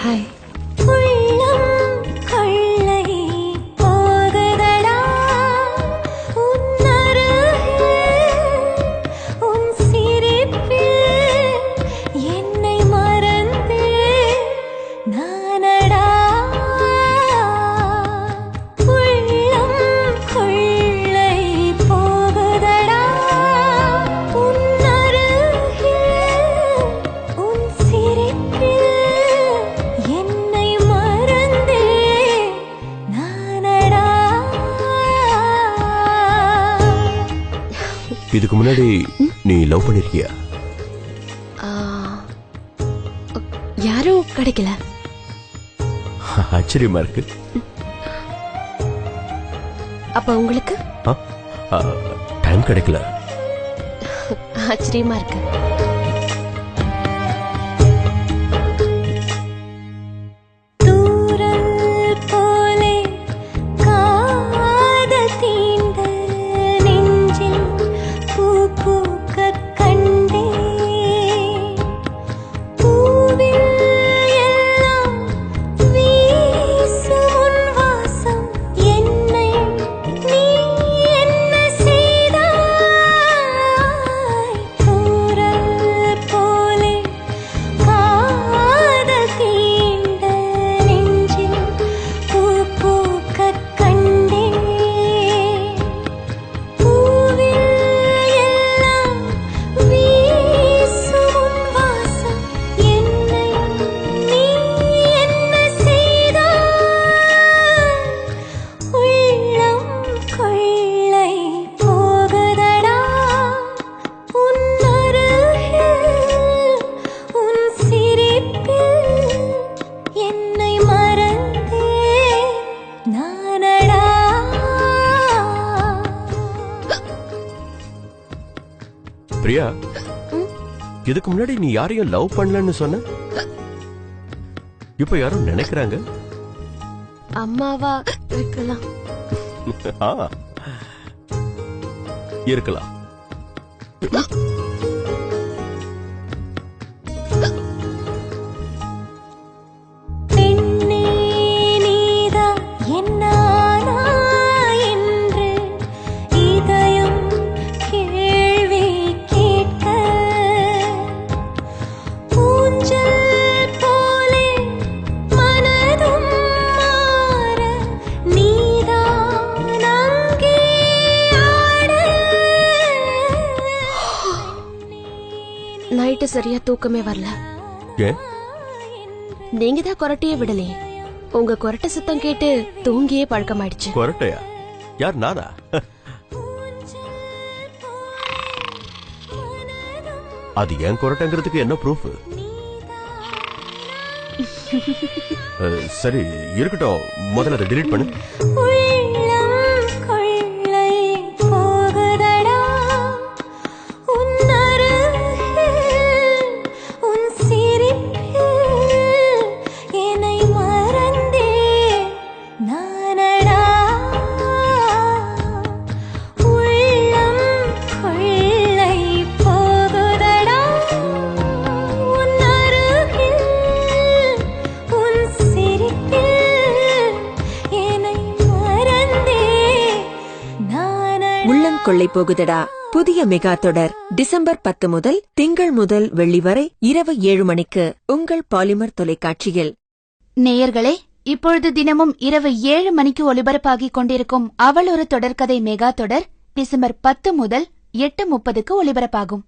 Hi. இதுக்கு முன்னாடி நீ லவ் பண்ணிருக்கியா? யாரும் கிடைக்கல. ஆச்சரியமா இருக்கு. அப்ப உங்களுக்கு? டைம் கிடைக்கல. ஆச்சரியமா இருக்கு. பிரியா, இதுக்கு முன்னாடி நீ யாரையும் லவ் பண்ணலன்னு சொன்ன, இப்ப யாரும் நினைக்கிறாங்க. அம்மாவா இருக்கலாம். இருக்கலாம். நைட்டு சரியா தூக்கமே வரல. நீங்க தான் கொரட்டையே விடலையே. உங்க கொரட்டை சத்தம் கேட்டு தூங்கியே பழக்கமாயிடுச்சு. கொரட்டையா? யார், நானா? அது ஏன் கொரட்டைங்கிறதுக்கு என்ன ப்ரூஃப்? சரி இருக்கட்டும், முதல்ல அதை டிலீட் பண்ணு. கொள்ளை போகுதடா புதிய மெகா தொடர் டிசம்பர் 10 முதல் திங்கள் முதல் வெள்ளி வரை இரவு 7 மணிக்கு உங்கள் பாலிமர் தொலைக்காட்சியில். நேயர்களே, இப்பொழுது தினமும் இரவு 7 மணிக்கு ஒலிபரப்பாகிக் கொண்டிருக்கும் அவள் ஒரு தொடர்கதை மெகா தொடர் டிசம்பர் 10 முதல் 8:30க்கு ஒலிபரப்பாகும்.